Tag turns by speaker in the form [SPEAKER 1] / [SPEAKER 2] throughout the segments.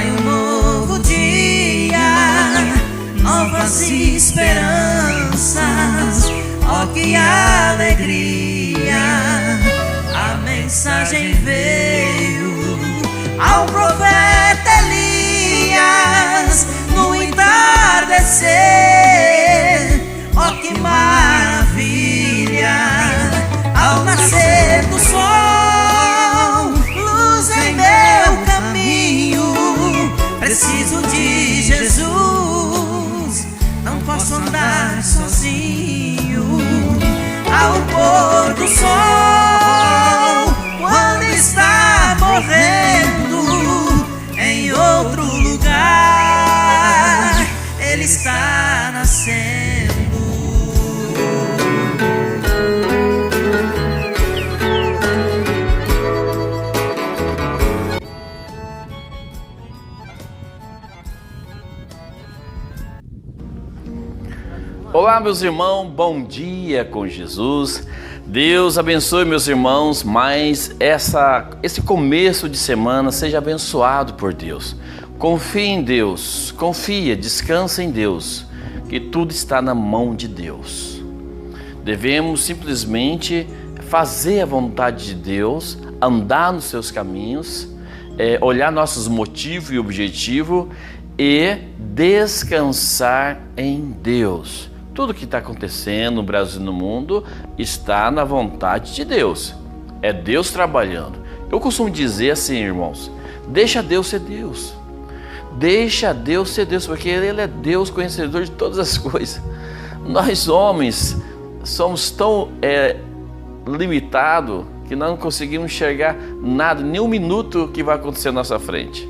[SPEAKER 1] Vai um novo dia, novas esperanças. Oh, que alegria! A mensagem veio ao profeta Elias no entardecer. Oh, que maravilha! Ao nascer do sol, luz em meu caminho. Preciso de Jesus, não posso andar sozinho. Ao pôr do sol, quando está morrendo em outro lugar, Ele está nascendo.
[SPEAKER 2] Olá, meus irmãos, bom dia com Jesus. Deus abençoe, meus irmãos, mas esse começo de semana seja abençoado por Deus. Confie em Deus, confia, descansa em Deus, que tudo está na mão de Deus. Devemos simplesmente fazer a vontade de Deus, andar nos seus caminhos, olhar nossos motivos e objetivos e descansar em Deus. Tudo que está acontecendo no Brasil e no mundo está na vontade de Deus. É Deus trabalhando. Eu costumo dizer assim, irmãos, deixa Deus ser Deus. Deixa Deus ser Deus, porque Ele é Deus conhecedor de todas as coisas. Nós homens somos tão limitados que nós não conseguimos enxergar nada, nem um minuto que vai acontecer à nossa frente.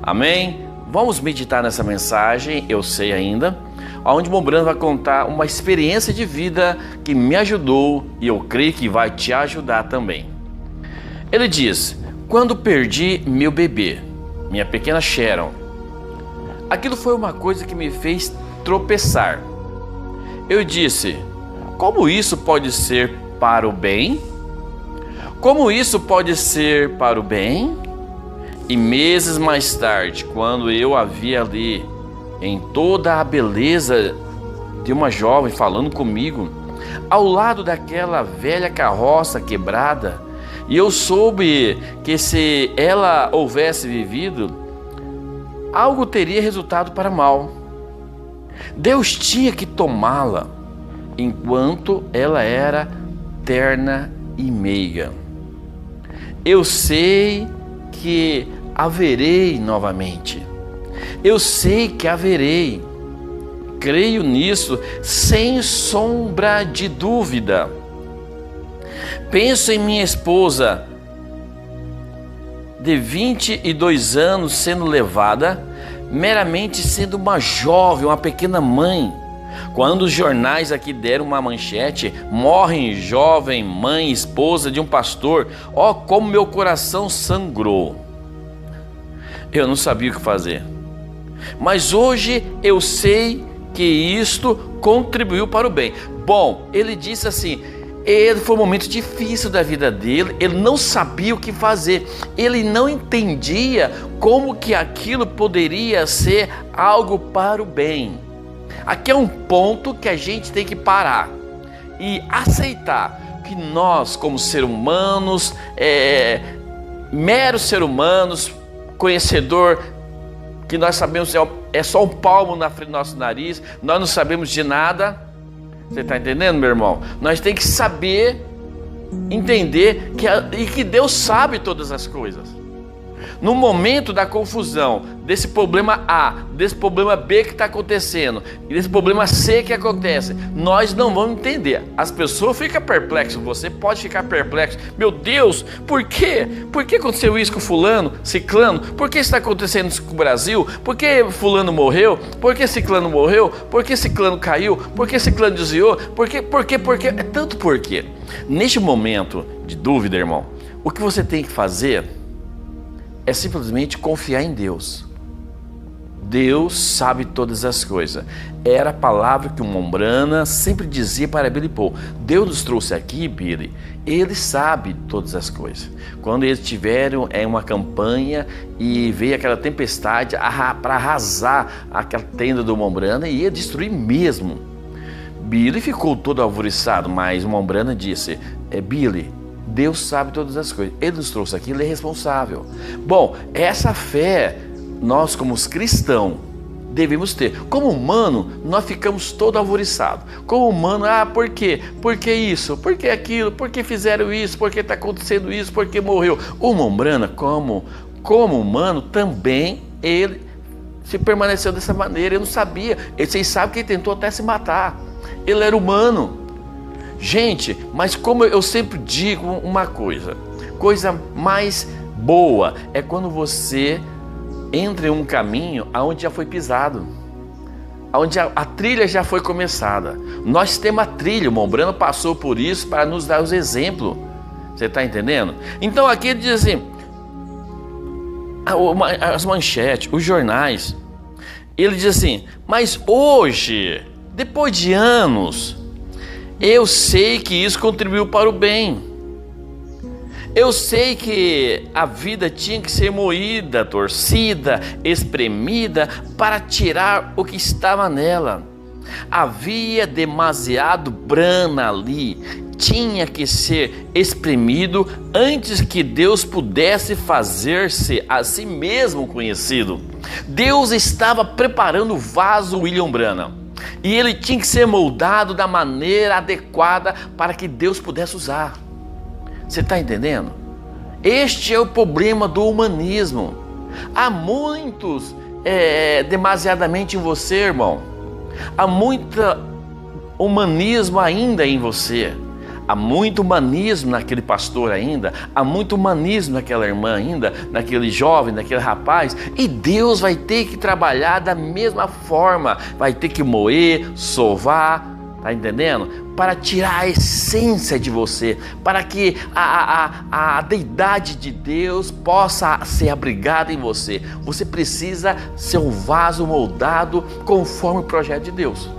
[SPEAKER 2] Amém? Vamos meditar nessa mensagem, eu sei ainda, onde o Mombrando vai contar uma experiência de vida que me ajudou e eu creio que vai te ajudar também. Ele diz: quando perdi meu bebê, minha pequena Sharon, aquilo foi uma coisa que me fez tropeçar. Eu disse: como isso pode ser para o bem? Como isso pode ser para o bem? E meses mais tarde, quando eu a vi ali, em toda a beleza de uma jovem falando comigo, ao lado daquela velha carroça quebrada, e eu soube que se ela houvesse vivido, algo teria resultado para mal. Deus tinha que tomá-la enquanto ela era terna e meiga. Eu sei que haverei novamente. Eu sei que haverei. Creio nisso sem sombra de dúvida. Penso em minha esposa de 22 anos sendo levada, meramente sendo uma jovem, uma pequena mãe. Quando os jornais aqui deram uma manchete: morre jovem mãe, esposa de um pastor. Ó, como meu coração sangrou. Eu não sabia o que fazer. Mas hoje eu sei que isto contribuiu para o bem. Bom, ele disse assim, foi um momento difícil da vida dele, ele não sabia o que fazer, ele não entendia como que aquilo poderia ser algo para o bem. Aqui é um ponto que a gente tem que parar e aceitar que nós, como seres humanos, meros seres humanos, conhecedor, que nós sabemos é só um palmo na frente do nosso nariz, nós não sabemos de nada. Você está entendendo, meu irmão? Nós temos que saber, entender que Deus sabe todas as coisas. No momento da confusão, desse problema A, desse problema B que está acontecendo, e desse problema C que acontece, nós não vamos entender. As pessoas ficam perplexas, você pode ficar perplexo. Meu Deus, por quê? Por que aconteceu isso com fulano, ciclano? Por que está acontecendo isso com o Brasil? Por que fulano morreu? Por que ciclano morreu? Por que ciclano caiu? Por que ciclano desviou? Por quê? É tanto porquê. Neste momento de dúvida, irmão, o que você tem que fazer é simplesmente confiar em Deus. Deus sabe todas as coisas. Era a palavra que o Mombrana sempre dizia para Billy Paul. Deus nos trouxe aqui, Billy, Ele sabe todas as coisas. Quando eles tiveram uma campanha e veio aquela tempestade para arrasar aquela tenda do Mombrana e ia destruir mesmo. Billy ficou todo alvoroçado, mas o Mombrana disse, Billy, Deus sabe todas as coisas. Ele nos trouxe aqui, Ele é responsável. Bom, essa fé, nós como cristãos, devemos ter. Como humano, nós ficamos todo alvoroçados. Como humano, por quê? Por que isso? Por que aquilo? Por que fizeram isso? Por que está acontecendo isso? Por que morreu? O Mombrana, como humano, também ele se permaneceu dessa maneira. Eu não sabia. Vocês sabem que ele tentou até se matar. Ele era humano. Gente, mas como eu sempre digo uma coisa mais boa é quando você entra em um caminho onde já foi pisado, onde a trilha já foi começada. Nós temos a trilha, o Mombrana passou por isso para nos dar os exemplos. Você está entendendo? Então aqui ele diz assim, as manchetes, os jornais, ele diz assim, mas hoje, depois de anos, eu sei que isso contribuiu para o bem. Eu sei que a vida tinha que ser moída, torcida, espremida para tirar o que estava nela. Havia demasiado brana ali, tinha que ser espremido antes que Deus pudesse fazer-se a si mesmo conhecido. Deus estava preparando o vaso William Branham e ele tinha que ser moldado da maneira adequada para que Deus pudesse usar. Você está entendendo? Este é o problema do humanismo. Há muitos demasiadamente em você, irmão. Há muito humanismo ainda em você. Há muito humanismo naquele pastor ainda. Há muito humanismo naquela irmã ainda, naquele jovem, naquele rapaz. E Deus vai ter que trabalhar da mesma forma. Vai ter que moer, sovar, tá entendendo? Para tirar a essência de você, para que a deidade de Deus possa ser abrigada em você. Você precisa ser um vaso moldado conforme o projeto de Deus.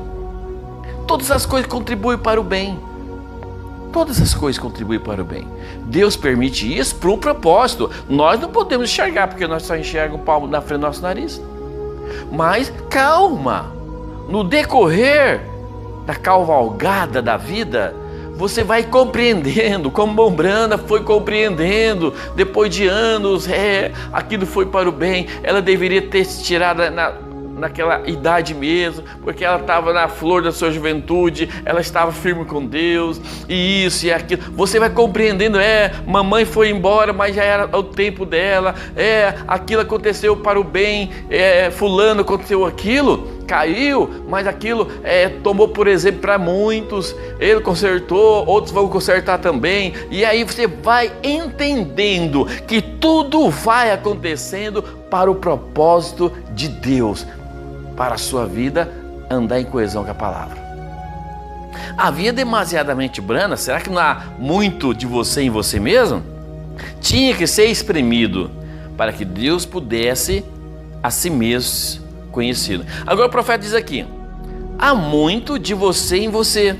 [SPEAKER 2] Todas as coisas contribuem para o bem. Todas as coisas contribuem para o bem. Deus permite isso para um propósito. Nós não podemos enxergar, porque nós só enxergamos um palmo na frente do nosso nariz. Mas calma, no decorrer da cavalgada da vida, você vai compreendendo, como Mombrana foi compreendendo, depois de anos, aquilo foi para o bem, ela deveria ter se tirado naquela idade mesmo, porque ela estava na flor da sua juventude, ela estava firme com Deus, e isso e aquilo, você vai compreendendo, mamãe foi embora, mas já era o tempo dela, aquilo aconteceu para o bem, fulano aconteceu aquilo, caiu, mas aquilo tomou por exemplo para muitos, ele consertou, outros vão consertar também, e aí você vai entendendo que tudo vai acontecendo para o propósito de Deus, para a sua vida andar em coesão com a palavra. Havia demasiadamente brana, será que não há muito de você em você mesmo? Tinha que ser espremido para que Deus pudesse a si mesmo conhecido. Agora o profeta diz aqui, há muito de você em você,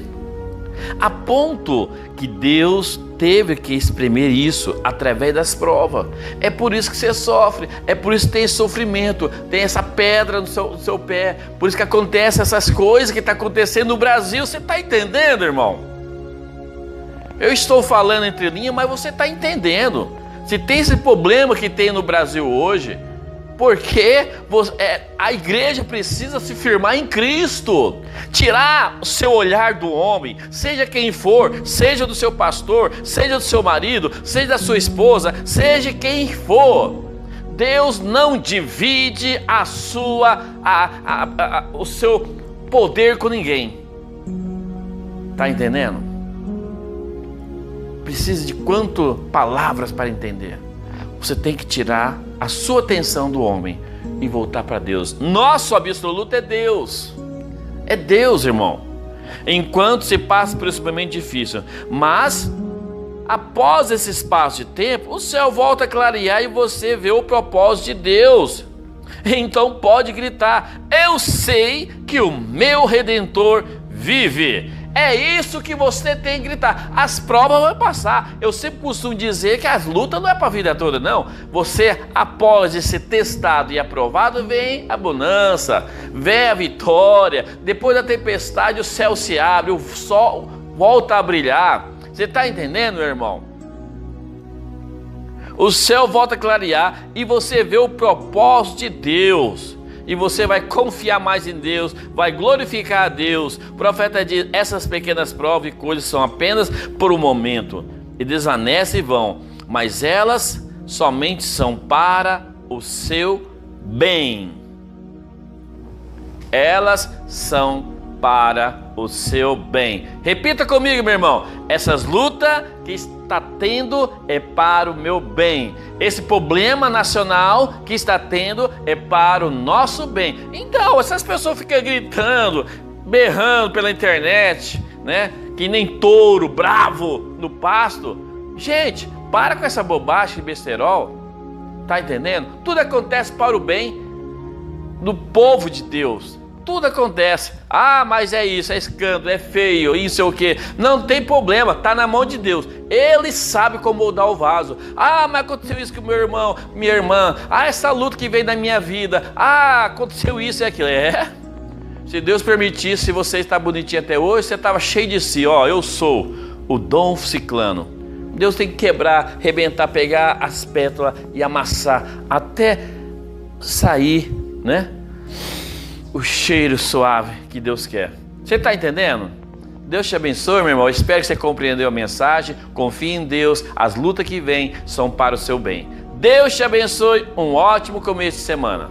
[SPEAKER 2] a ponto que Deus teve que espremer isso através das provas. É por isso que você sofre, é por isso que tem esse sofrimento, tem essa pedra no seu pé, por isso que acontece essas coisas que estão acontecendo no Brasil. Você está entendendo, irmão? Eu estou falando entre linhas, mas você está entendendo. Se tem esse problema que tem no Brasil hoje, porque a igreja precisa se firmar em Cristo, tirar o seu olhar do homem, seja quem for, seja do seu pastor, seja do seu marido, seja da sua esposa, seja quem for. Deus não divide o seu poder com ninguém. Tá entendendo? Precisa de quantas palavras para entender. Você tem que tirar a sua atenção do homem e voltar para Deus. Nosso absoluto é Deus. É Deus, irmão. Enquanto se passa por esse momento difícil. Mas, após esse espaço de tempo, o céu volta a clarear e você vê o propósito de Deus. então pode gritar: eu sei que o meu Redentor vive. É isso que você tem que gritar. As provas vão passar. Eu sempre costumo dizer que as lutas não é para a vida toda, não. Você, após de ser testado e aprovado, vem a bonança, vem a vitória. Depois da tempestade, o céu se abre, o sol volta a brilhar. Você está entendendo, meu irmão? O céu volta a clarear e você vê o propósito de Deus. E você vai confiar mais em Deus, vai glorificar a Deus. O profeta diz: essas pequenas provas e coisas são apenas por um momento, e desvanecem e vão, mas elas somente são para o seu bem. Elas são para o seu bem. Repita comigo, meu irmão: essas lutas que está tendo é para o meu bem. Esse problema nacional que está tendo é para o nosso bem. Então, essas pessoas ficam gritando, berrando pela internet, né? Que nem touro bravo no pasto. Gente, para com essa bobagem de besterol. Tá entendendo? Tudo acontece para o bem do povo de Deus. Tudo acontece. Ah, mas é isso, é escândalo, é feio, isso é o quê? Não tem problema, tá na mão de Deus. Ele sabe como moldar o vaso. Ah, mas aconteceu isso com meu irmão, minha irmã. Ah, essa luta que veio na minha vida. Ah, aconteceu isso e aquilo. Se Deus permitisse, se você está bonitinho até hoje, você estava cheio de si. Ó, eu sou o Dom Ciclano. Deus tem que quebrar, arrebentar, pegar as pétalas e amassar até sair, né? O cheiro suave que Deus quer. Você está entendendo? Deus te abençoe, meu irmão. Eu espero que você compreendeu a mensagem. Confie em Deus. As lutas que vêm são para o seu bem. Deus te abençoe. Um ótimo começo de semana.